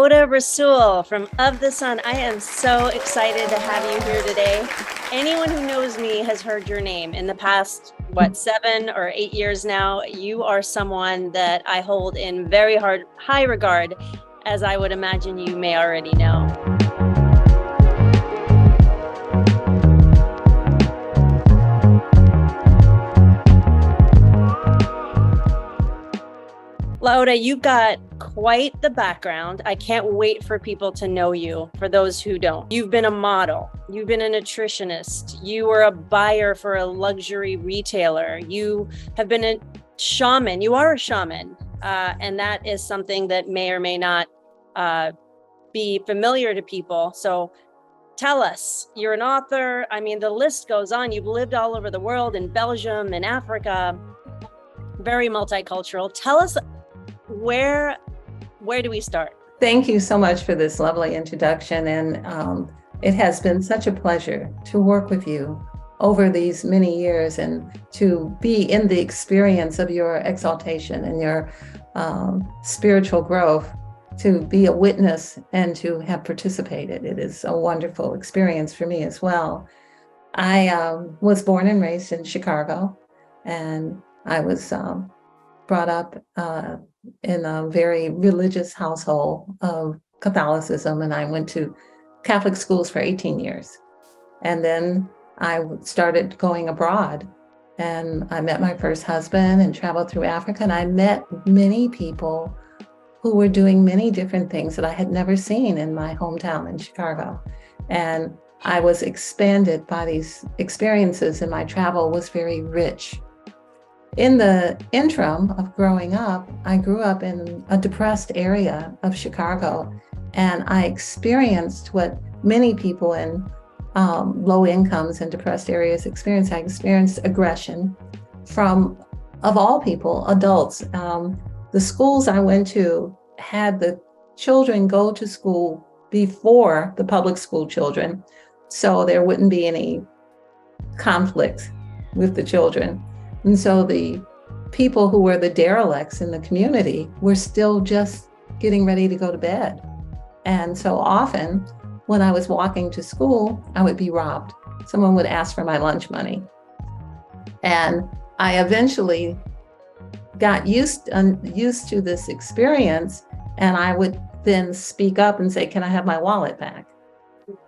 LaOta Rassoull from Of The Sun. I am so excited to have you here today. Anyone who knows me has heard your name in the past, 7 or 8 years now. You are someone that I hold in very high regard, as I would imagine you may already know. LaOta, you've got quite the background. I can't wait for people to know you, for those who don't. You've been a model, you've been a nutritionist, you were a buyer for a luxury retailer, you have been a shaman, you are a shaman, and that is something that may or may not be familiar to people. So tell us, you're an author. I mean, the list goes on. You've lived all over the world, in Belgium, in Africa, very multicultural. Tell us, where do we start? Thank you so much for this lovely introduction. And it has been such a pleasure to work with you over these many years and to be in the experience of your exaltation and your spiritual growth, to be a witness and to have participated. It is a wonderful experience for me as well. I was born and raised in Chicago, and I was brought up in a very religious household of Catholicism, and I went to Catholic schools for 18 years. And then I started going abroad, and I met my first husband and traveled through Africa, and I met many people who were doing many different things that I had never seen in my hometown in Chicago. And I was expanded by these experiences, and my travel was very rich. In the interim of growing up, I grew up in a depressed area of Chicago, and I experienced what many people in low incomes and depressed areas experience. I experienced aggression from, of all people, adults. The schools I went to had the children go to school before the public school children, so there wouldn't be any conflict with the children. And so the people who were the derelicts in the community were still just getting ready to go to bed. And so often when I was walking to school, I would be robbed. Someone would ask for my lunch money. And I eventually got used to this experience, and I would then speak up and say, "Can I have my wallet back?"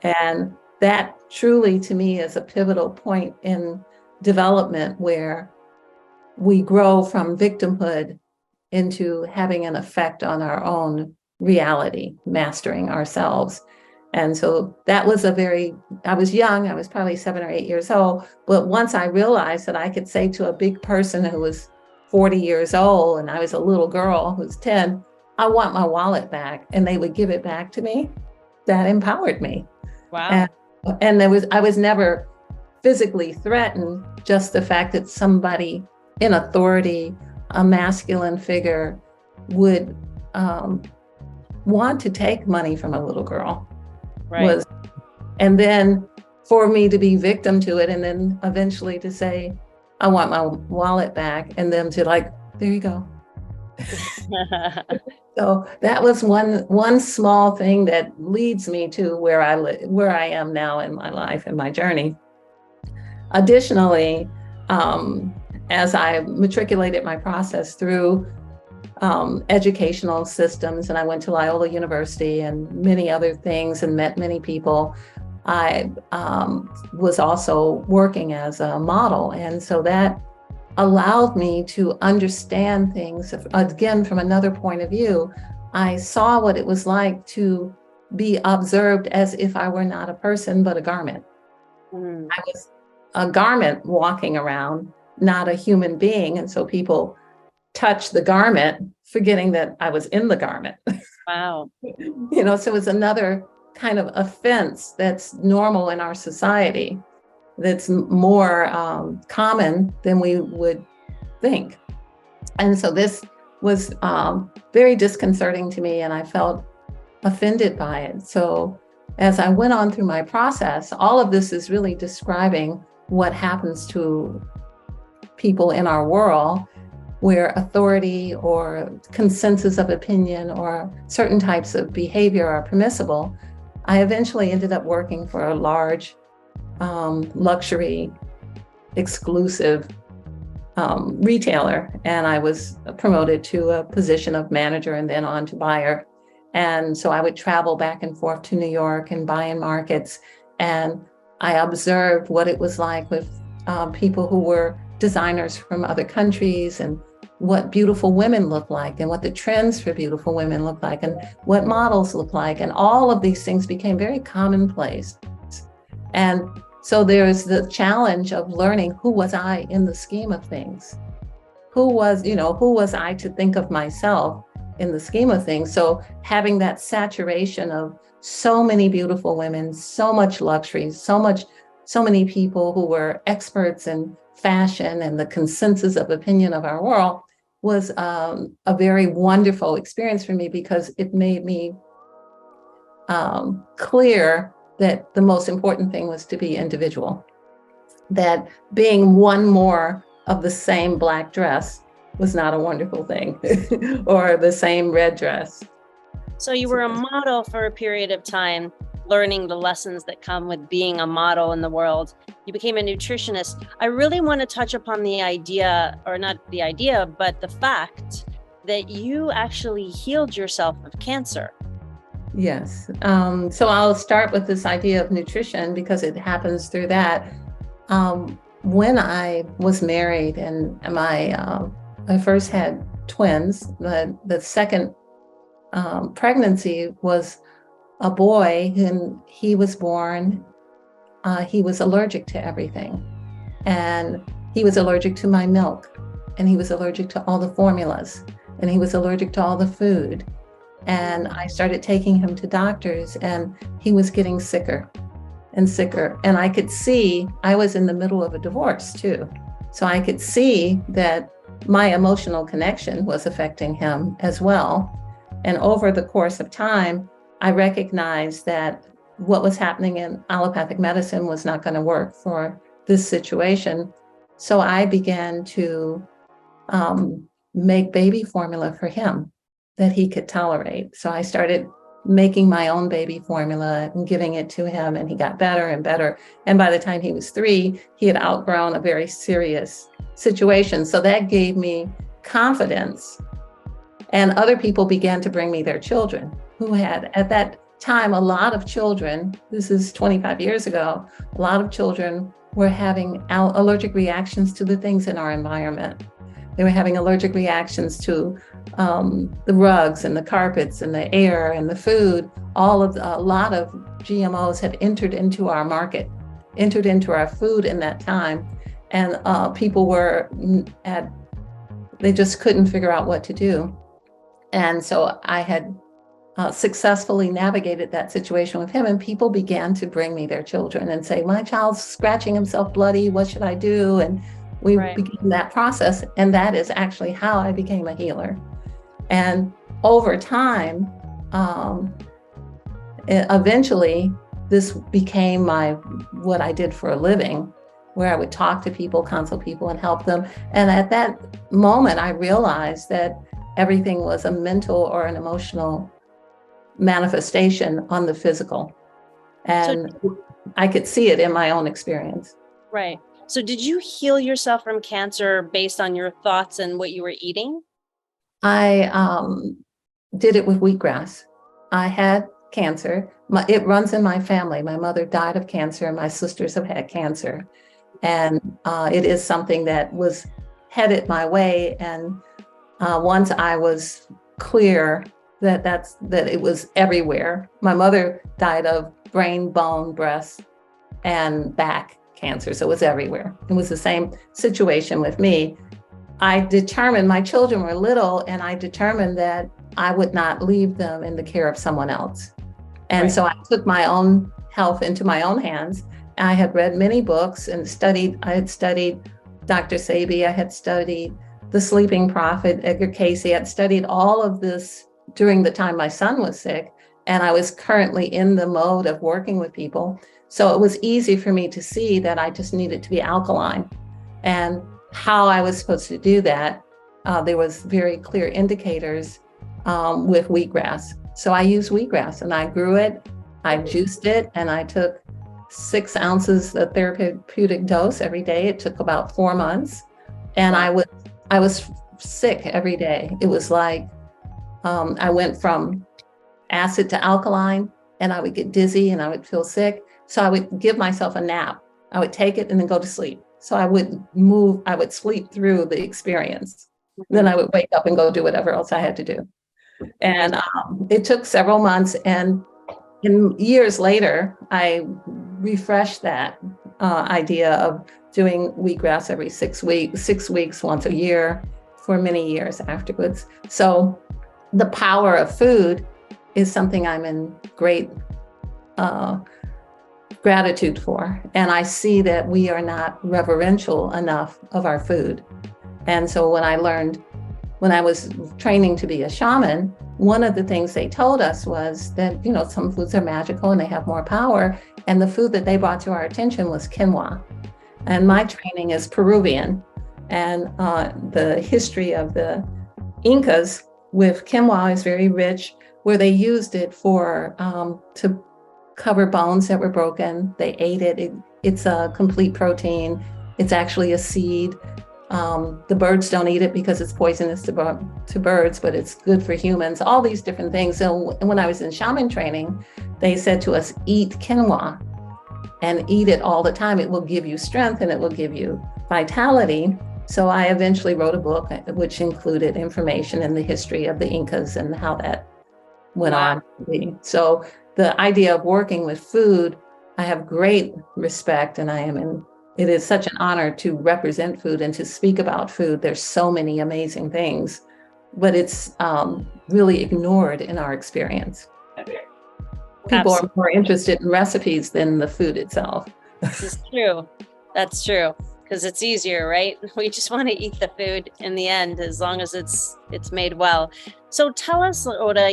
And that truly, to me, is a pivotal point in development, where we grow from victimhood into having an effect on our own reality, mastering ourselves. And so that was I was young, I was probably 7 or 8 years old, but once I realized that I could say to a big person who was 40 years old, and I was a little girl who's 10, "I want my wallet back," and they would give it back to me, that empowered me. Wow. And I was never physically threatened, just the fact that somebody in authority, a masculine figure, would want to take money from a little girl. Right. And then for me to be victim to it, and then eventually to say, "I want my wallet back," and them to like, "There you go." So that was one small thing that leads me to where I am now in my life and my journey. Additionally, as I matriculated my process through educational systems, and I went to Loyola University and many other things and met many people, I was also working as a model. And so that allowed me to understand things, again, from another point of view. I saw what it was like to be observed as if I were not a person, but a garment. I was a garment walking around, not a human being. And so people touch the garment, forgetting that I was in the garment. Wow. So it's another kind of offense that's normal in our society, that's more common than we would think. And so this was very disconcerting to me, and I felt offended by it. So as I went on through my process, all of this is really describing what happens to people in our world where authority or consensus of opinion or certain types of behavior are permissible, I eventually ended up working for a large luxury exclusive retailer, and I was promoted to a position of manager and then on to buyer. And so I would travel back and forth to New York and buy in markets, and I observed what it was like with people who were designers from other countries, and what beautiful women look like, and what the trends for beautiful women look like, and what models look like. And all of these things became very commonplace. And so there's the challenge of learning, who was I in the scheme of things? Who was I to think of myself in the scheme of things? So having that saturation of so many beautiful women, so much luxury, so many people who were experts in fashion and the consensus of opinion of our world was a very wonderful experience for me, because it made me clear that the most important thing was to be individual, that being one more of the same black dress was not a wonderful thing, or the same red dress. So you were a model for a period of time, learning the lessons that come with being a model in the world. You became a nutritionist. I really want to touch upon the idea, or not the idea, but the fact that you actually healed yourself of cancer. Yes. So I'll start with this idea of nutrition because it happens through that. When I was married and I first had twins, the second pregnancy was a boy, and he was born. He was allergic to everything, and he was allergic to my milk, and he was allergic to all the formulas, and he was allergic to all the food. And I started taking him to doctors, and he was getting sicker and sicker. And I could see, I was in the middle of a divorce too. So I could see that my emotional connection was affecting him as well. And over the course of time, I recognized that what was happening in allopathic medicine was not going to work for this situation. So I began to make baby formula for him that he could tolerate. So I started making my own baby formula and giving it to him, and he got better and better. And by the time he was 3, he had outgrown a very serious situation. So that gave me confidence. And other people began to bring me their children who had, at that time, a lot of children, this is 25 years ago, a lot of children were having allergic reactions to the things in our environment. They were having allergic reactions to the rugs and the carpets and the air and the food. A lot of GMOs had entered into our market, entered into our food in that time. And people they just couldn't figure out what to do. And so I had successfully navigated that situation with him, and people began to bring me their children and say, my child's scratching himself bloody, what should I do? And we began that process, and that is actually how I became a healer. And over time, eventually, this became what I did for a living, where I would talk to people, consult people, and help them. And at that moment, I realized that everything was a mental or an emotional manifestation on the physical. And I could see it in my own experience. Right. So did you heal yourself from cancer based on your thoughts and what you were eating? I did it with wheatgrass. I had cancer. It runs in my family. My mother died of cancer, and my sisters have had cancer. And it is something that was headed my way. And once I was clear that it was everywhere. My mother died of brain, bone, breast, and back cancer, so it was everywhere. It was the same situation with me. I determined, my children were little, and I determined that I would not leave them in the care of someone else. And so I took my own health into my own hands. I had read many books and I had studied Dr. Sebi, I had studied The Sleeping Prophet, Edgar Cayce. I had studied all of this during the time my son was sick, and I was currently in the mode of working with people. So it was easy for me to see that I just needed to be alkaline. And how I was supposed to do that there was very clear indicators with wheatgrass. So I used wheatgrass and I grew it, I juiced it, and I took 6 ounces of therapeutic dose every day. It took about 4 months. And Wow. I was sick every day. It was like I went from acid to alkaline, and I would get dizzy and I would feel sick. So I would give myself a nap. I would take it and then go to sleep. So I would sleep through the experience. Then Mhm. I would wake up and go do whatever else I had to do. And Amazing. it took several months. And years later, I refreshed that idea of doing wheatgrass every 6 weeks, 6 weeks, once a year for many years afterwards. So the power of food is something I'm in great uh, gratitude for. And I see that we are not reverential enough of our food. And so when I was training to be a shaman, one of the things they told us was that, some foods are magical and they have more power. And the food that they brought to our attention was quinoa. And my training is Peruvian. And the history of the Incas with quinoa is very rich, where they used it to cover bones that were broken. They ate it. It's a complete protein. It's actually a seed. The birds don't eat it because it's poisonous to birds, but it's good for humans, all these different things. So when I was in shaman training, they said to us, eat quinoa and eat it all the time. It will give you strength and it will give you vitality. So I eventually wrote a book which included information in the history of the Incas and how that went Wow. on. So the idea of working with food, I have great respect, and it is such an honor to represent food and to speak about food. There's so many amazing things, but it's really ignored in our experience. People are Absolutely. more interested in recipes than the food itself. This is true. That's true. Because it's easier, right? We just want to eat the food in the end, as long as it's made well. So tell us, LaOta,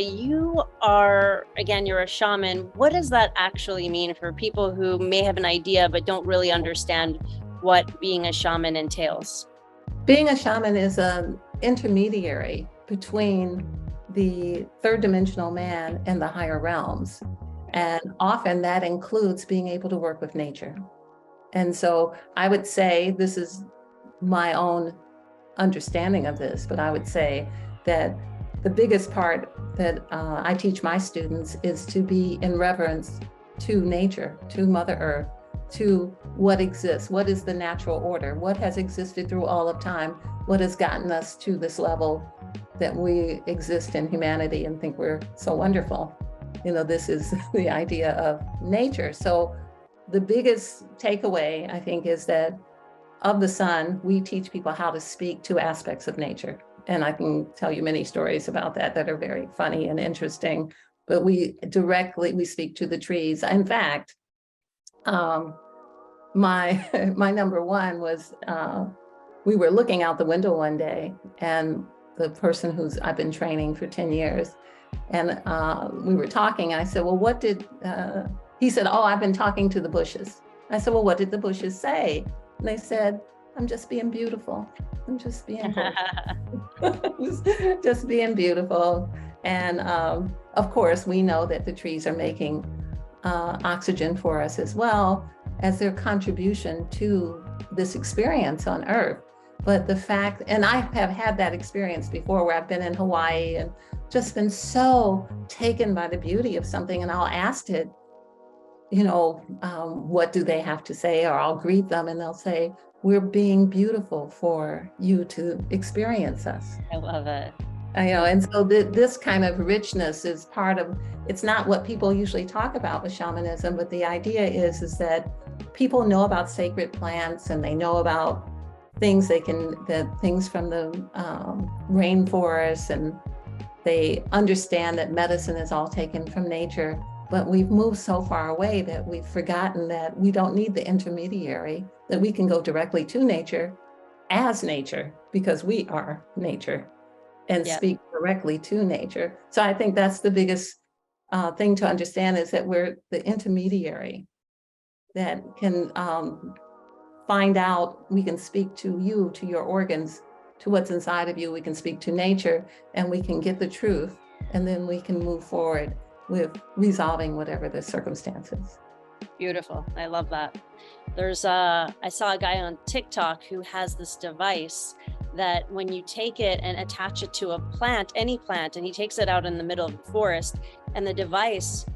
you're a shaman. What does that actually mean for people who may have an idea but don't really understand what being a shaman entails? Being a shaman is an intermediary between the third dimensional man and the higher realms. And often that includes being able to work with nature. And so I would say, this is my own understanding of this, but I would say that the biggest part that I teach my students is to be in reverence to nature, to Mother Earth, to what exists, what is the natural order, what has existed through all of time, what has gotten us to this level that we exist in humanity and think we're so wonderful. This is the idea of nature. So the biggest takeaway, I think, is that of the sun, we teach people how to speak to aspects of nature. And I can tell you many stories about that are very funny and interesting, but we speak to the trees. In fact, my my number one was we were looking out the window one day, and the person who's I've been training for 10 years, and we were talking, and I said, well, what did he said, oh, I've been talking to the bushes. I said, well, what did the bushes say? And they said, I'm just being beautiful. I'm just being just being beautiful. And of course, we know that the trees are making oxygen for us as well as their contribution to this experience on Earth. But the fact, and I have had that experience before where I've been in Hawaii and just been so taken by the beauty of something, and I'll ask it, what do they have to say? Or I'll greet them and they'll say, we're being beautiful for you to experience us. I love it. And so this kind of richness is part of, it's not what people usually talk about with shamanism, but the idea is that people know about sacred plants and they know about things things from the rainforest, and they understand that medicine is all taken from nature. But we've moved so far away that we've forgotten that we don't need the intermediary, that we can go directly to nature as nature, because we are nature, and Yeah. speak directly to nature. So I think that's the biggest thing to understand, is that we're the intermediary that can find out, we can speak to you, to your organs, to what's inside of you. We can speak to nature, and we can get the truth, and then we can move forward with resolving whatever the circumstances. Beautiful. I love that. I saw a guy on TikTok who has this device that when you take it and attach it to a plant, any plant, and he takes it out in the middle of the forest, and the device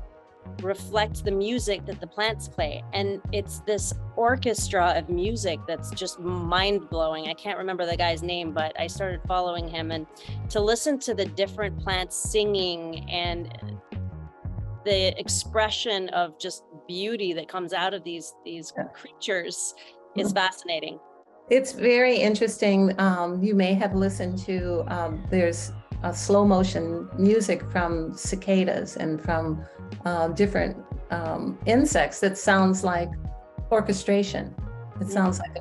reflects the music that the plants play. And it's this orchestra of music that's just mind-blowing. I can't remember the guy's name, but I started following him, and to listen to the different plants singing and the expression of just beauty that comes out of these creatures is fascinating. It's very interesting. You may have listened to, there's a slow motion music from cicadas and from different insects that sounds like orchestration. It sounds like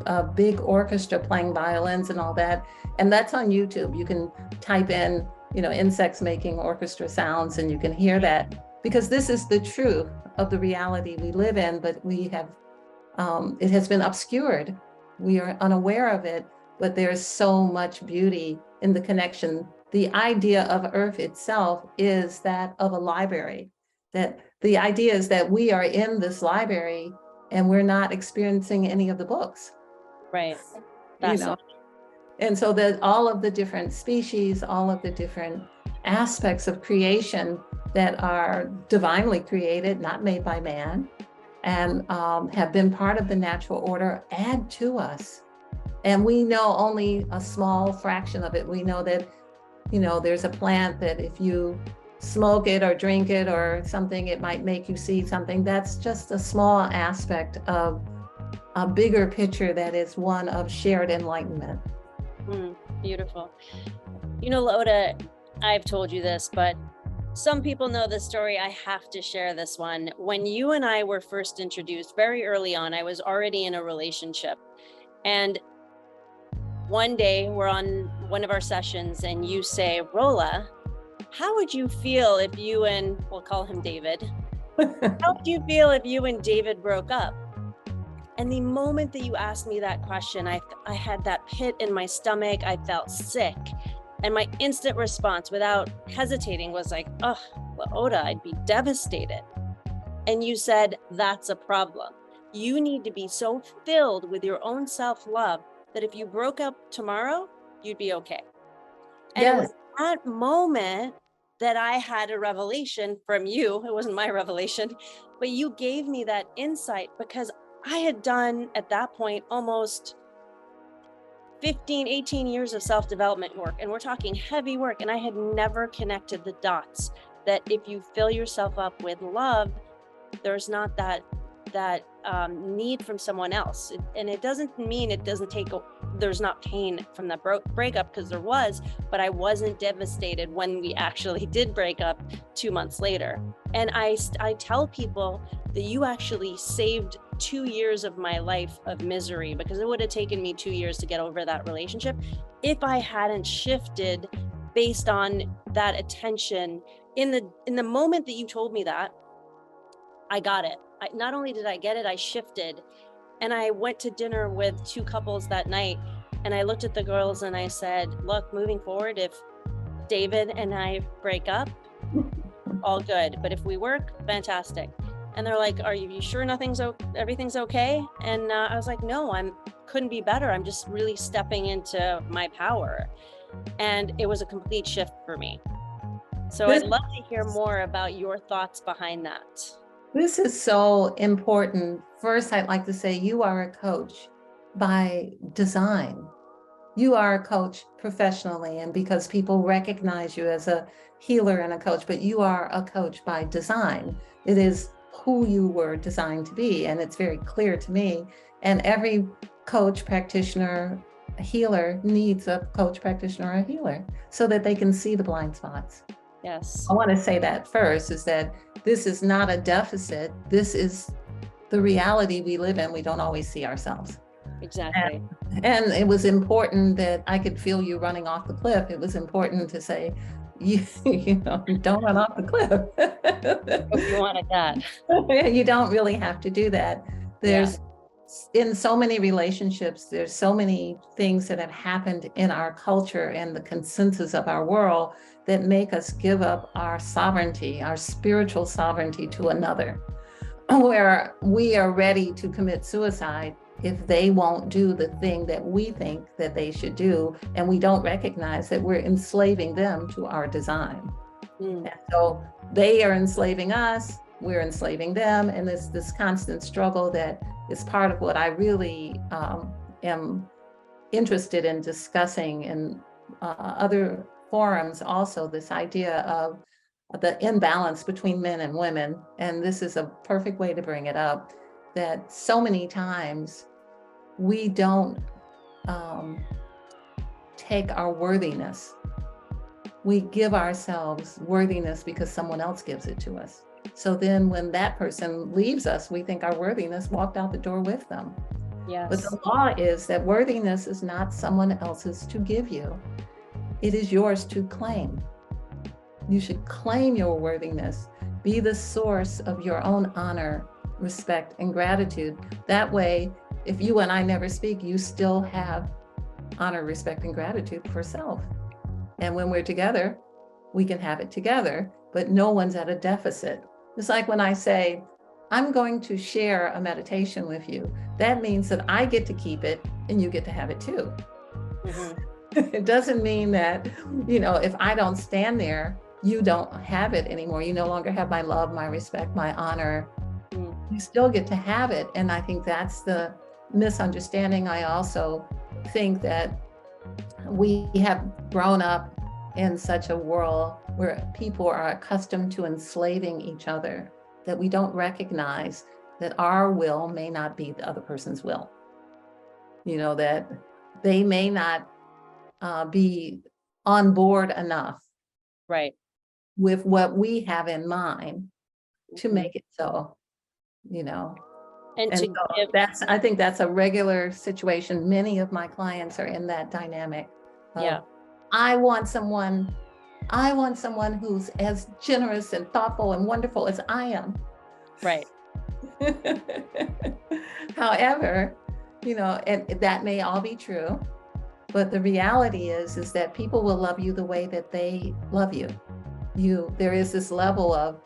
a big orchestra playing violins and all that. And that's on YouTube. You can type in, insects making orchestra sounds, and you can hear that, because this is the truth of the reality we live in, but we have, it has been obscured. We are unaware of it, but there's so much beauty in the connection. The idea of Earth itself is that of a library, that the idea is that we are in this library and we're not experiencing any of the books. Right. And so that all of the different species, all of the different aspects of creation that are divinely created, not made by man, and have been part of the natural order, add to us. And we know only a small fraction of it. We know that, there's a plant that if you smoke it or drink it or something, it might make you see something. That's just a small aspect of a bigger picture that is one of shared enlightenment. Beautiful. LaOta, I've told you this, but some people know this story. I have to share this one. When you and I were first introduced very early on, I was already in a relationship. And one day we're on one of our sessions and you say, Rola, how would you feel if you and, we'll call him David, how would you feel if you and David broke up? And the moment that you asked me that question, I had that pit in my stomach. I felt sick. And my instant response without hesitating was like, oh, LaOta, I'd be devastated. And you said, that's a problem. You need to be so filled with your own self-love that if you broke up tomorrow, you'd be okay. And It was that moment that I had a revelation from you. It wasn't my revelation, but you gave me that insight, because I had done at that point almost 15, 18 years of self-development work. And we're talking heavy work. And I had never connected the dots that if you fill yourself up with love, there's not that need from someone else. And it doesn't mean it doesn't there's not pain from that breakup, because there was, but I wasn't devastated when we actually did break up 2 months later. And I tell people that you actually saved 2 years of my life of misery, because it would have taken me 2 years to get over that relationship if I hadn't shifted based on that attention. In the moment that you told me that, I got it. Not only did I get it, I shifted. And I went to dinner with 2 couples that night, and I looked at the girls and I said, look, moving forward, if David and I break up, all good. But if we work, fantastic. And they're like, are you sure everything's okay? And I was like, no, couldn't be better. I'm just really stepping into my power. And it was a complete shift for me. So I'd love to hear more about your thoughts behind that. This is so important. First, I'd like to say you are a coach by design. You are a coach professionally, and because people recognize you as a healer and a coach, but you are a coach by design. It is who you were designed to be, and it's very clear to me. And every coach, practitioner, healer needs a coach, practitioner, or a healer so that they can see the blind spots. Yes. I want to say that first, is that this is not a deficit. This is the reality we live in. We don't always see ourselves. Exactly. And it was important that I could feel you running off the cliff. It was important to say, don't run off the cliff. If you wanted that. You don't really have to do that. There's in so many relationships, there's so many things that have happened in our culture and the consensus of our world that make us give up our sovereignty, our spiritual sovereignty to another, where we are ready to commit suicide if they won't do the thing that we think that they should do, and we don't recognize that we're enslaving them to our design. And so they are enslaving us, we're enslaving them, and this constant struggle that is part of what I really am interested in discussing in other forums also, this idea of the imbalance between men and women. And this is a perfect way to bring it up, that so many times we don't take our worthiness. We give ourselves worthiness because someone else gives it to us. So then when that person leaves us, we think our worthiness walked out the door with them. Yes. But the law is that worthiness is not someone else's to give you. It is yours to claim. You should claim your worthiness, be the source of your own honor, respect, and gratitude. That way, if you and I never speak, you still have honor, respect, and gratitude for self. And when we're together, we can have it together, but no one's at a deficit. It's like when I say, I'm going to share a meditation with you. That means that I get to keep it and you get to have it too. It doesn't mean that, if I don't stand there, you don't have it anymore. You no longer have my love, my respect, my honor. You still get to have it. And I think that's the misunderstanding. I also think that we have grown up in such a world where people are accustomed to enslaving each other, that we don't recognize that our will may not be the other person's will. That they may not be on board enough, right, with what we have in mind to make it so, And so I think that's a regular situation. Many of my clients are in that dynamic. Yeah. I want someone who's as generous and thoughtful and wonderful as I am. Right. However, and that may all be true, but the reality is that people will love you the way that they love you. There is this level of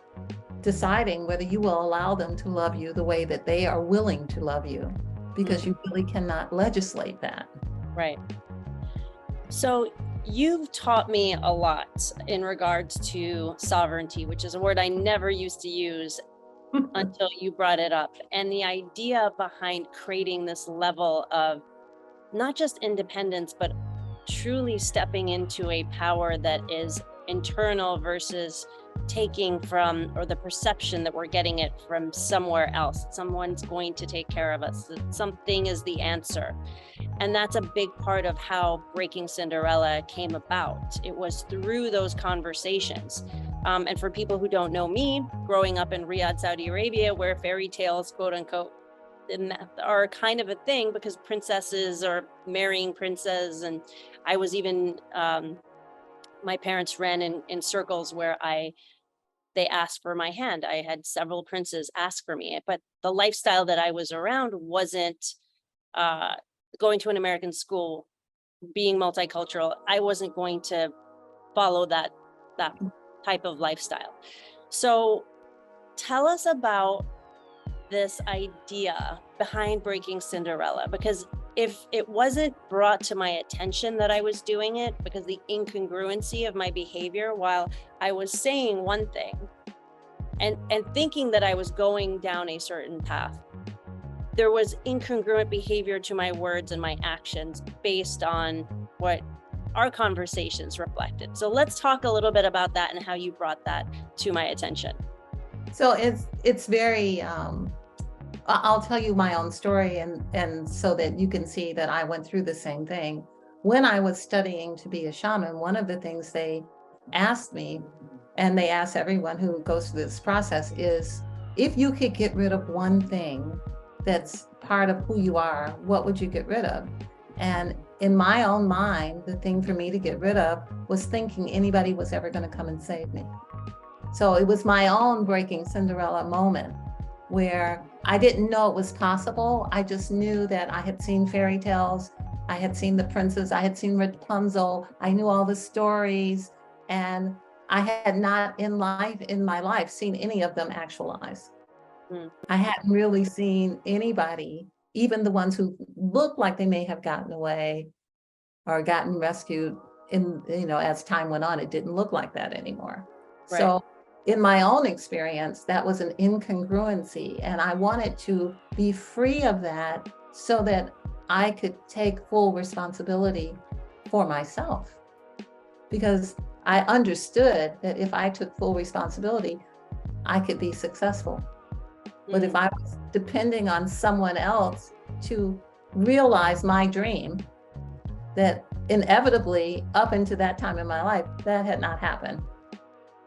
deciding whether you will allow them to love you the way that they are willing to love you, because you really cannot legislate that. Right. So you've taught me a lot in regards to sovereignty, which is a word I never used to use until you brought it up. And the idea behind creating this level of not just independence, but truly stepping into a power that is internal versus taking from, or the perception that we're getting it from somewhere else. Someone's going to take care of us. Something is the answer. And that's a big part of how Breaking Cinderella came about. It was through those conversations. And for people who don't know me, growing up in Riyadh, Saudi Arabia, where fairy tales, quote unquote, are kind of a thing because princesses are marrying princes. And I was even, my parents ran in circles where they asked for my hand. I had several princes ask for me, but the lifestyle that I was around wasn't going to an American school, being multicultural. I wasn't going to follow that type of lifestyle. So tell us about this idea behind Breaking Cinderella, because if it wasn't brought to my attention that I was doing it, because the incongruency of my behavior while I was saying one thing and thinking that I was going down a certain path, there was incongruent behavior to my words and my actions based on what our conversations reflected. So let's talk a little bit about that and how you brought that to my attention. So it's very, I'll tell you my own story and so that you can see that I went through the same thing. When I was studying to be a shaman, one of the things they asked me, and they ask everyone who goes through this process, is if you could get rid of one thing that's part of who you are, what would you get rid of? And in my own mind, the thing for me to get rid of was thinking anybody was ever going to come and save me. So it was my own Breaking Cinderella moment where I didn't know it was possible. I just knew that I had seen fairy tales. I had seen the princess. I had seen Rapunzel. I knew all the stories. And I had not in my life seen any of them actualize. Mm. I hadn't really seen anybody, even the ones who looked like they may have gotten away or gotten rescued in, as time went on, it didn't look like that anymore. Right. So in my own experience, that was an incongruency. And I wanted to be free of that so that I could take full responsibility for myself. Because I understood that if I took full responsibility, I could be successful. But if I was depending on someone else to realize my dream, that inevitably up into that time in my life, that had not happened.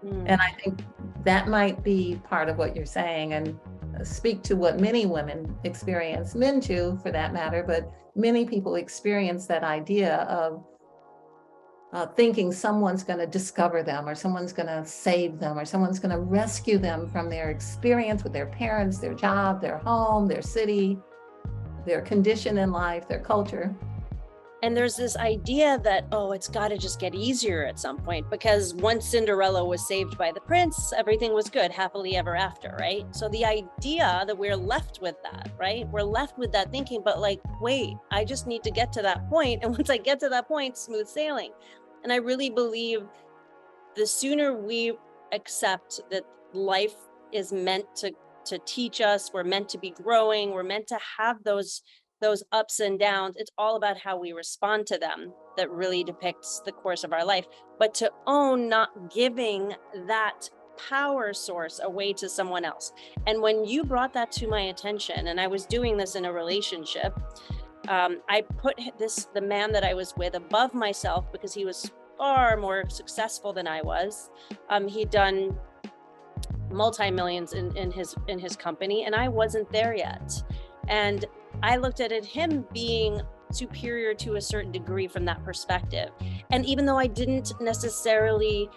And I think that might be part of what you're saying and speak to what many women experience, men too, for that matter, but many people experience that idea of thinking someone's going to discover them or someone's going to save them or someone's going to rescue them from their experience with their parents, their job, their home, their city, their condition in life, their culture. And there's this idea that, oh, it's got to just get easier at some point, because once Cinderella was saved by the prince, everything was good, happily ever after, right? So the idea that we're left with that, right? We're left with that thinking, but like, wait, I just need to get to that point. And once I get to that point, smooth sailing. And I really believe the sooner we accept that life is meant to teach us, we're meant to be growing, we're meant to have those ups and downs. It's all about how we respond to them that really depicts the course of our life. But to own not giving that power source away to someone else. And when you brought that to my attention, and I was doing this in a relationship, I put the man that I was with above myself because he was far more successful than I was. He'd done multi-millions in his company, and I wasn't there yet. And I looked at him being superior to a certain degree from that perspective. And even though I didn't necessarily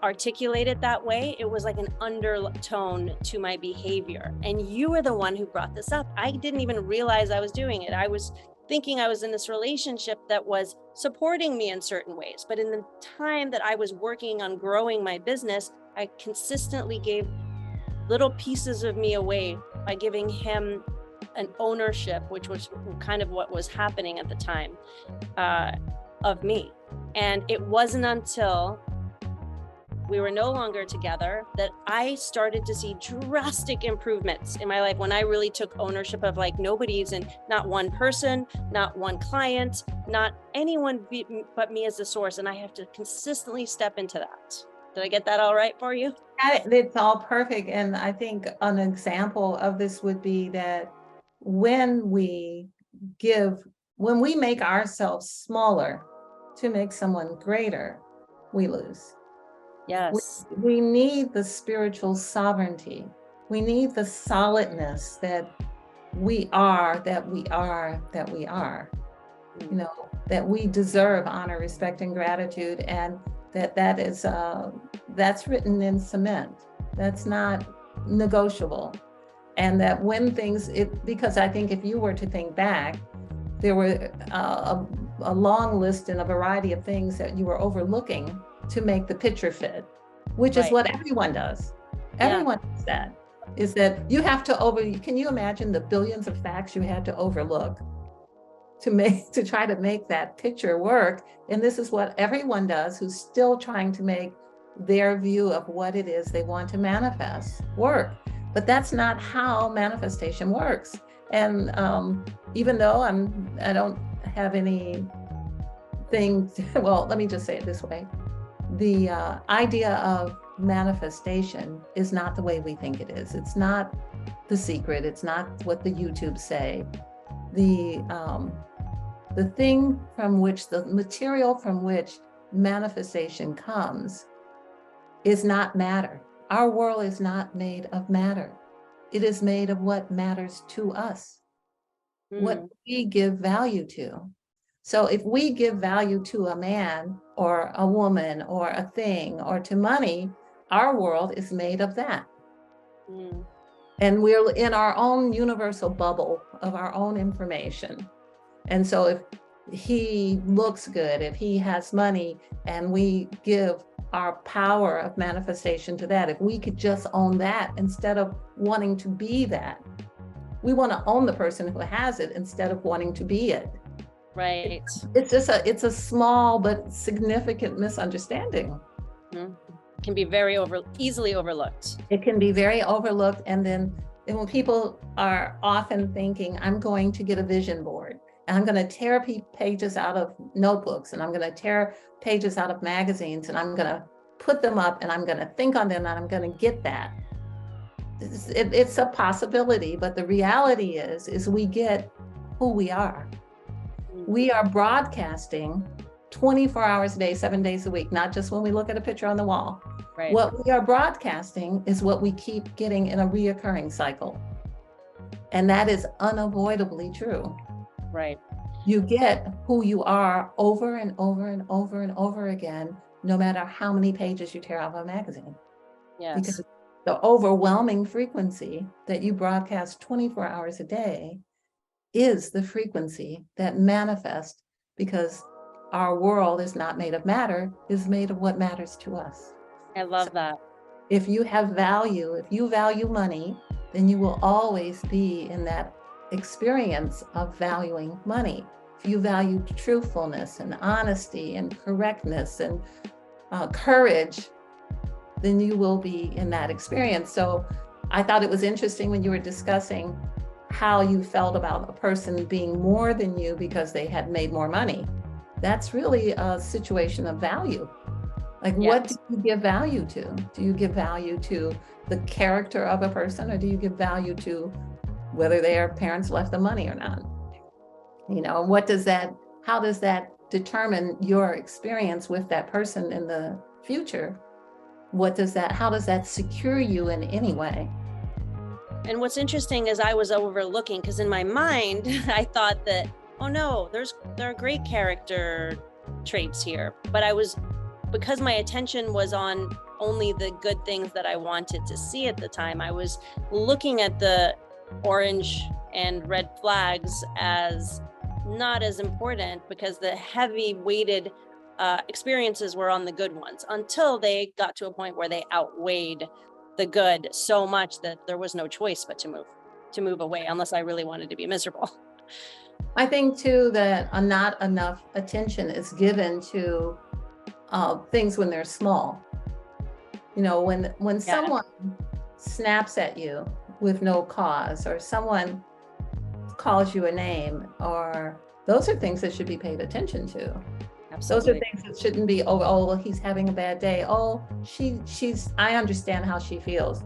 articulate it that way, it was like an undertone to my behavior. And you were the one who brought this up. I didn't even realize I was doing it. I was thinking I was in this relationship that was supporting me in certain ways. But in the time that I was working on growing my business, I consistently gave little pieces of me away by giving him an ownership, which was kind of what was happening at the time of me. And it wasn't until we were no longer together that I started to see drastic improvements in my life, when I really took ownership of like, nobody's in, not one person, not one client, not anyone but me as the source. And I have to consistently step into that. Did I get that all right for you? It's all perfect. And I think an example of this would be that when we make ourselves smaller to make someone greater, we lose. Yes. We need the spiritual sovereignty. We need the solidness that we are, that we are, that we are. That we deserve honor, respect, and gratitude, and that is that's written in cement. That's not negotiable. And that when because I think if you were to think back, there were a long list and a variety of things that you were overlooking to make the picture fit, which is what everyone does. Everyone does that. Is that you have to can you imagine the billions of facts you had to overlook to try to make that picture work? And this is what everyone does who's still trying to make their view of what it is they want to manifest work. But that's not how manifestation works. And even though I don't have anything, well, let me just say it this way. The idea of manifestation is not the way we think it is. It's not The Secret. It's not what the YouTube say. The thing from which, the material from which manifestation comes is not matter. Our world is not made of matter. It is made of what matters to us, what we give value to. So if we give value to a man or a woman or a thing or to money, our world is made of that. And we're in our own universal bubble of our own information. And so if he looks good, if he has money, and we give our power of manifestation to that, if we could just own that instead of wanting to be that, we want to own the person who has it instead of wanting to be it. Right. It's a small but significant misunderstanding. Mm-hmm. Can be very easily overlooked. It can be very overlooked. And when people are often thinking, I'm going to get a vision board, and I'm going to tear pages out of notebooks, and I'm going to tear pages out of magazines, and I'm going to put them up, and I'm going to think on them, and I'm going to get that. It's a possibility, but the reality is we get who we are. We are broadcasting 24 hours a day, 7 days a week, not just when we look at a picture on the wall. Right. What we are broadcasting is what we keep getting in a reoccurring cycle. And that is unavoidably true. Right. You get who you are over and over and over and over again, no matter how many pages you tear out of a magazine. Yes. Because the overwhelming frequency that you broadcast 24 hours a day is the frequency that manifests, because our world is not made of matter, is made of what matters to us. I love that. If you have value, if you value money, then you will always be in that experience of valuing money. If you value truthfulness and honesty and correctness and courage, then you will be in that experience. So I thought it was interesting when you were discussing how you felt about a person being more than you because they had made more money. That's really a situation of value. Like, yes. What do you give value to? Do you give value to the character of a person, or do you give value to whether their parents left them money or not? You know, how does that determine your experience with that person in the future? How does that secure you in any way? And what's interesting is I was overlooking, because in my mind, I thought that, oh no, there are great character traits here. But because my attention was on only the good things that I wanted to see at the time, I was looking at the orange and red flags as not as important, because the heavy weighted experiences were on the good ones, until they got to a point where they outweighed the good so much that there was no choice but to move away, unless I really wanted to be miserable. I think too that not enough attention is given to things when they're small. You know, when someone snaps at you with no cause, or someone calls you a name, or those are things that should be paid attention to. Absolutely. Those are things that shouldn't be, oh, well, he's having a bad day. Oh, I understand how she feels.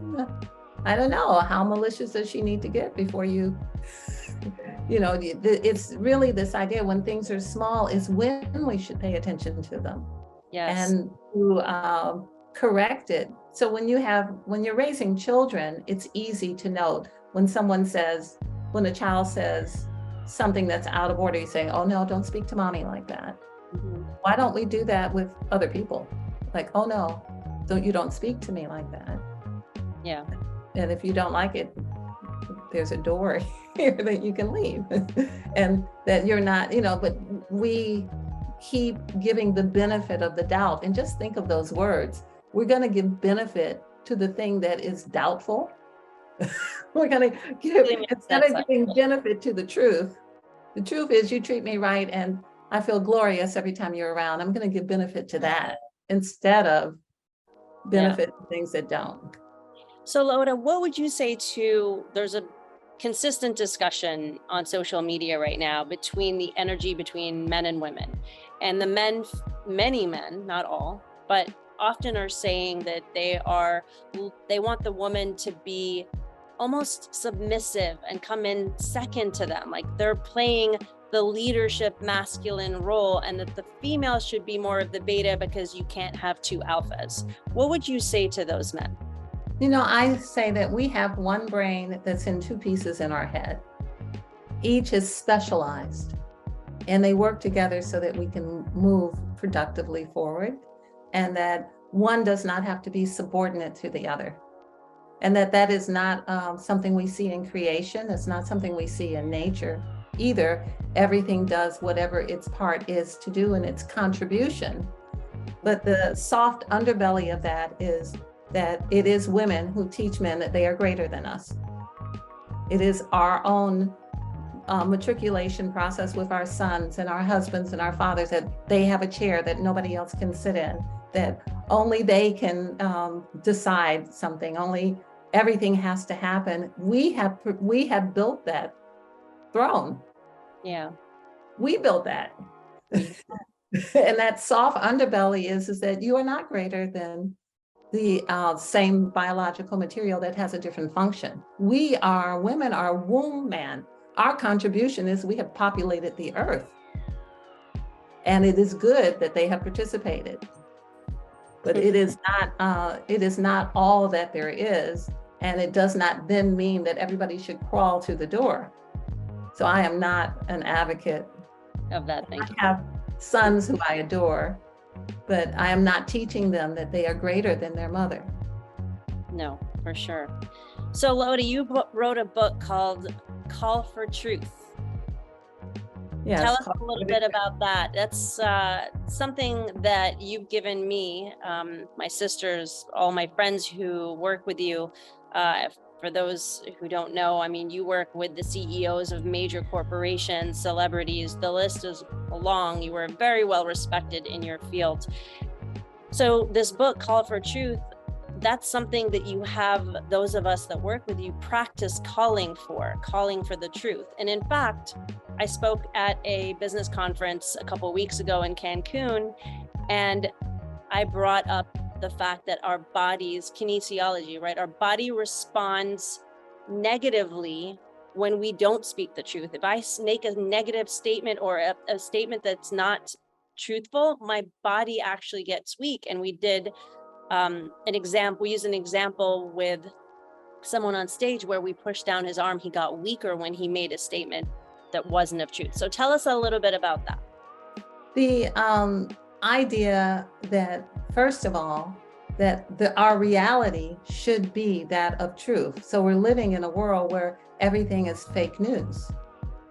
I don't know, how malicious does she need to get before you know, it's really this idea when things are small is when we should pay attention to them. Yes. And to correct it. So when you're raising children, it's easy to note when a child says something that's out of order, you say, oh no, don't speak to mommy like that. Mm-hmm. Why don't we do that with other people? Like, oh no, you don't speak to me like that. Yeah. And if you don't like it, there's a door here that you can leave. And that you're not, you know, but we keep giving the benefit of the doubt. And just think of those words. We're going to give benefit to the thing that is doubtful. We're going to give, instead of giving benefit to the truth is you treat me right and I feel glorious every time you're around. I'm going to give benefit to that instead of benefit to things that don't. So LaOta, what would you say there's a consistent discussion on social media right now between the energy between men and women, and the men, many men, not all, but often are saying that they want the woman to be almost submissive and come in second to them. Like they're playing the leadership masculine role, and that the female should be more of the beta because you can't have two alphas. What would you say to those men? You know, I say that we have one brain that's in two pieces in our head. Each is specialized, and they work together so that we can move productively forward, and that one does not have to be subordinate to the other. and that is not something we see in creation. It's not something we see in nature either. Everything does whatever its part is to do in its contribution. But the soft underbelly of that is that it is women who teach men that they are greater than us. It is our own matriculation process with our sons and our husbands and our fathers, that they have a chair that nobody else can sit in, that only they can decide something, only everything has to happen. We have built that throne. Yeah. We built that. And that soft underbelly is that you are not greater than the same biological material that has a different function. Women are womb man. Our contribution is we have populated the earth. And it is good that they have participated. But it is not all that there is. And it does not then mean that everybody should crawl through the door. So I am not an advocate of that. Thank you. I have sons who I adore, but I am not teaching them that they are greater than their mother. No, for sure. So LaOta, you wrote a book called Call for Truth. Yes, tell us a little bit about that. That's something that you've given me, my sisters, all my friends who work with you. For those who don't know, I mean, you work with the CEOs of major corporations, celebrities, the list is long. You were very well respected in your field. So this book, Call for Truth, that's something that you have, those of us that work with you, practice calling for the truth. And in fact, I spoke at a business conference a couple of weeks ago in Cancun, and I brought up the fact that our body's kinesiology, right? Our body responds negatively when we don't speak the truth. If I make a negative statement or a statement that's not truthful, my body actually gets weak. And we did we used an example with someone on stage where we pushed down his arm. He got weaker when he made a statement that wasn't of truth. So tell us a little bit about that. The idea that, first of all, that our reality should be that of truth. So we're living in a world where everything is fake news.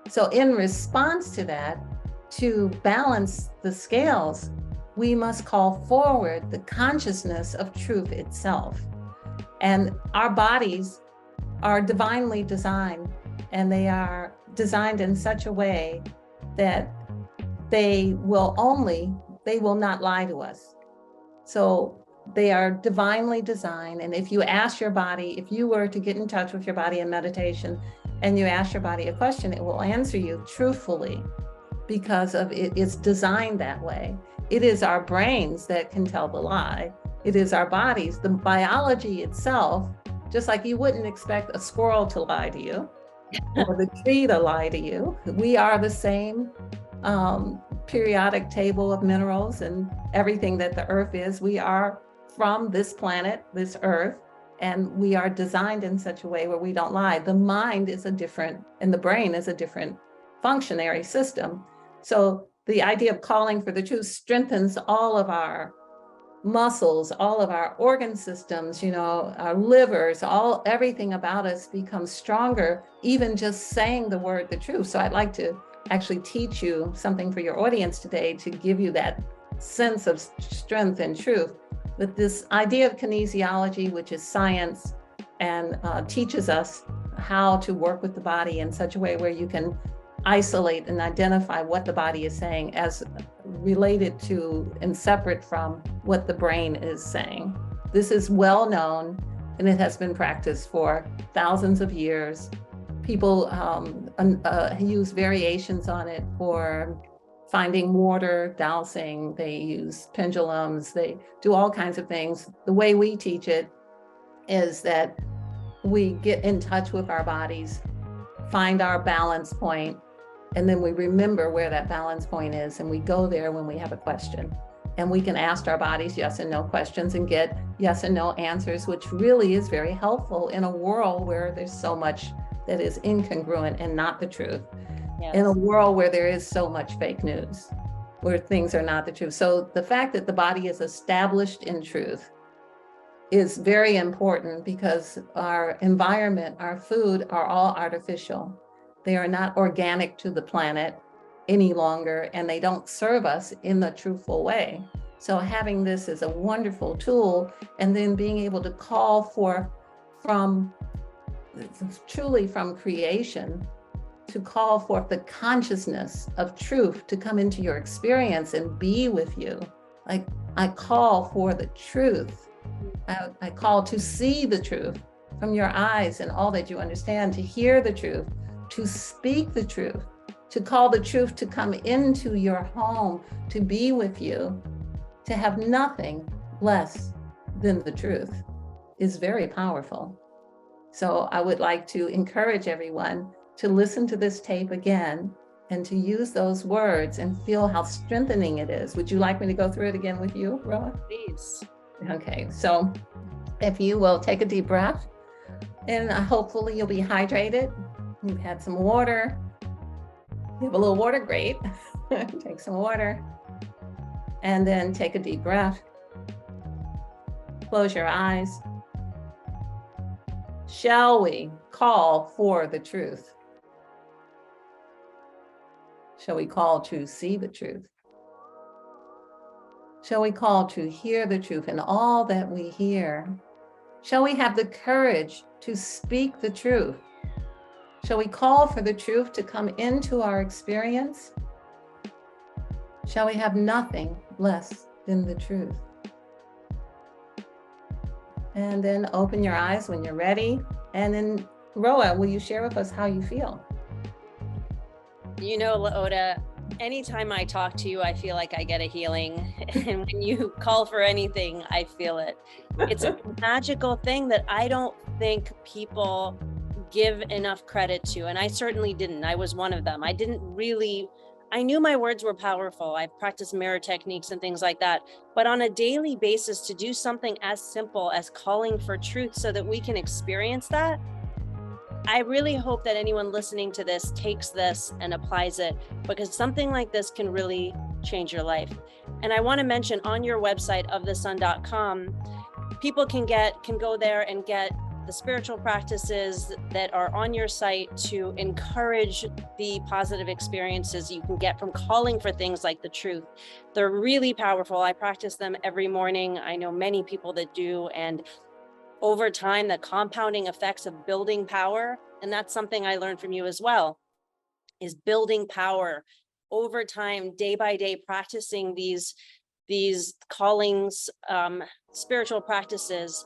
So in response to that, to balance the scales, we must call forward the consciousness of truth itself. And our bodies are divinely designed, and they are designed in such a way that they will not lie to us. So they are divinely designed. And if you ask your body, if you were to get in touch with your body in meditation and you ask your body a question, it will answer you truthfully because of it's designed that way. It is our brains that can tell the lie. It is our bodies, the biology itself, just like you wouldn't expect a squirrel to lie to you or the tree to lie to you. We are the same periodic table of minerals and everything that the earth is. We are from this planet, this earth, and we are designed in such a way where we don't lie. The mind is and the brain is a different functionary system. So the idea of calling for the truth strengthens all of our muscles, all of our organ systems, our livers, everything about us becomes stronger, even just saying the word, the truth. So I'd like to actually teach you something for your audience today to give you that sense of strength and truth. But this idea of kinesiology, which is science and teaches us how to work with the body in such a way where you can isolate and identify what the body is saying as related to and separate from what the brain is saying. This is well known, and it has been practiced for thousands of years. People use variations on it for finding water, dowsing. They use pendulums. They do all kinds of things. The way we teach it is that we get in touch with our bodies, find our balance point, and then we remember where that balance point is, and we go there when we have a question. And we can ask our bodies yes and no questions and get yes and no answers, which really is very helpful in a world where there's so much that is incongruent and not the truth. Yes. In a world where there is so much fake news, where things are not the truth. So the fact that the body is established in truth is very important because our environment, our food are all artificial. They are not organic to the planet any longer, and they don't serve us in the truthful way. So having this is a wonderful tool, and then being able to call for from truly from creation, to call forth the consciousness of truth to come into your experience and be with you. Like, I call for the truth. I call to see the truth from your eyes and all that you understand, to hear the truth, to speak the truth, to call the truth to come into your home, to be with you, to have nothing less than the truth is very powerful. So I would like to encourage everyone to listen to this tape again and to use those words and feel how strengthening it is. Would you like me to go through it again with you, Roa? Please. Okay, so if you will take a deep breath, and hopefully you'll be hydrated. You've had some water. You have a little water, great. Take some water, and then take a deep breath. Close your eyes. Shall we call for the truth? Shall we call to see the truth? Shall we call to hear the truth in all that we hear? Shall we have the courage to speak the truth? Shall we call for the truth to come into our experience? Shall we have nothing less than the truth? And then open your eyes when you're ready. And then, Roa, will you share with us how you feel? You know, LaOta, anytime I talk to you, I feel like I get a healing. And when you call for anything, I feel it. It's a magical thing that I don't think people give enough credit to. And I certainly didn't. I was one of them. I knew my words were powerful. I've practiced mirror techniques and things like that. But on a daily basis, to do something as simple as calling for truth so that we can experience that, I really hope that anyone listening to this takes this and applies it, because something like this can really change your life. And I want to mention, on your website, ofthesun.com, people can go there and get the spiritual practices that are on your site to encourage the positive experiences you can get from calling for things like the truth. They're really powerful. I practice them every morning. I know many people that do. And over time, the compounding effects of building power, and that's something I learned from you as well, is building power over time, day by day, practicing these callings, spiritual practices.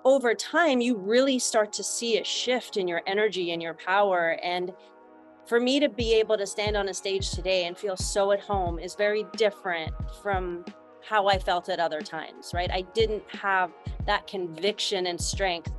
Over time, you really start to see a shift in your energy and your power. And for me to be able to stand on a stage today and feel so at home is very different from how I felt at other times, right? I didn't have that conviction and strength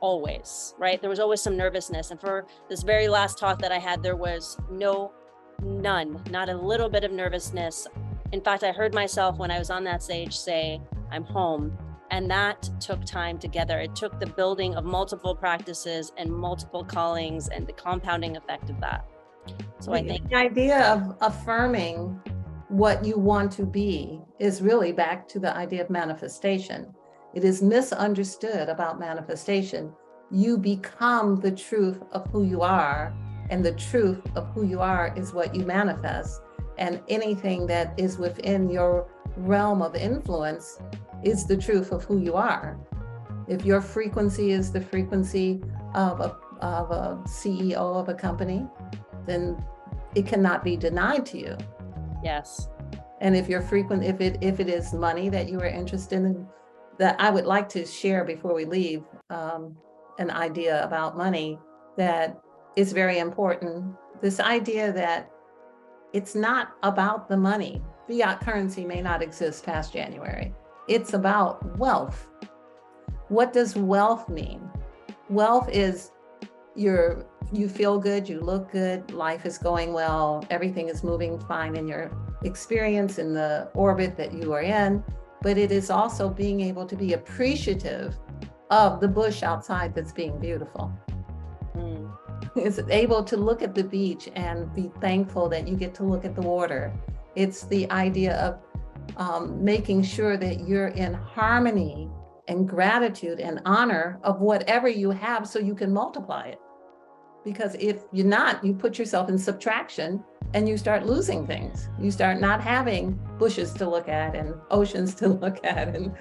always, right? There was always some nervousness. And for this very last talk that I had, there was none, not a little bit of nervousness. In fact, I heard myself when I was on that stage say, I'm home. And that took time together. It took the building of multiple practices and multiple callings and the compounding effect of that. So I think the idea of affirming what you want to be is really back to the idea of manifestation. It is misunderstood about manifestation. You become the truth of who you are, and the truth of who you are is what you manifest. And anything that is within your realm of influence is the truth of who you are. If your frequency is the frequency of a CEO of a company, then it cannot be denied to you. yes. And if you're if it is money that you are interested in, that I would like to share before we leave, an idea about money that is very important. This idea that it's not about the money. Fiat currency may not exist past January. It's about wealth. What does wealth mean? Wealth is you feel good, you look good, life is going well, everything is moving fine in your experience, in the orbit that you are in, but it is also being able to be appreciative of the bush outside that's being beautiful. It's able to look at the beach and be thankful that you get to look at the water. It's the idea of making sure that you're in harmony and gratitude and honor of whatever you have so you can multiply it. Because if you're not, you put yourself in subtraction and you start losing things. You start not having bushes to look at and oceans to look at, and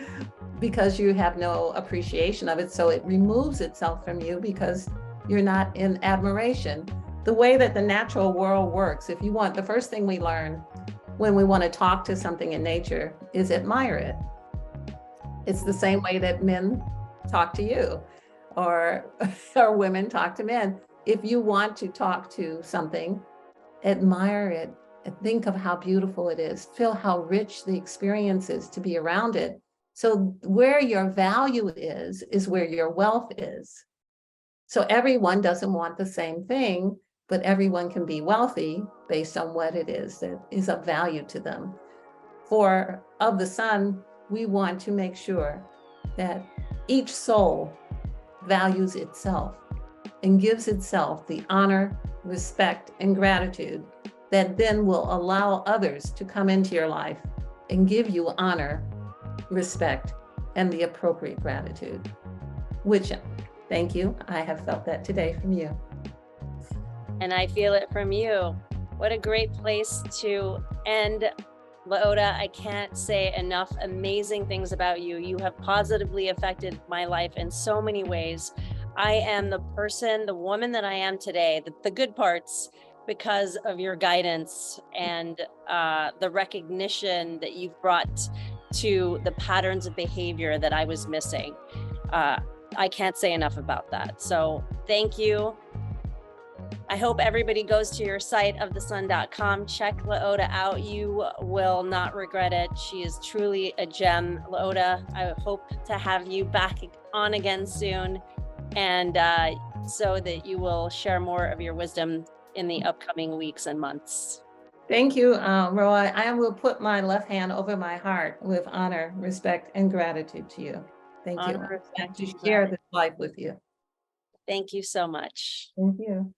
because you have no appreciation of it. So it removes itself from you because you're not in admiration. The way that the natural world works, if you want, the first thing we learn when we want to talk to something in nature is admire it. It's the same way that men talk to you, or women talk to men. If you want to talk to something, admire it, and think of how beautiful it is, feel how rich the experience is to be around it. So where your value is where your wealth is. So everyone doesn't want the same thing, but everyone can be wealthy based on what it is that is of value to them. For Of the Sun, we want to make sure that each soul values itself and gives itself the honor, respect, and gratitude that then will allow others to come into your life and give you honor, respect, and the appropriate gratitude. Which, thank you, I have felt that today from you. And I feel it from you. What a great place to end. LaOta, I can't say enough amazing things about you. You have positively affected my life in so many ways. I am the person, the woman that I am today, the good parts, because of your guidance and the recognition that you've brought to the patterns of behavior that I was missing. I can't say enough about that. So thank you. I hope everybody goes to your site, ofthesun.com. Check LaOta out. You will not regret it. She is truly a gem. LaOta, I hope to have you back on again soon, and so that you will share more of your wisdom in the upcoming weeks and months. Thank you, Roa. I will put my left hand over my heart with honor, respect, and gratitude to you. Thank you. Honor, respect, To and share gratitude. this life with you. Thank you so much. Thank you.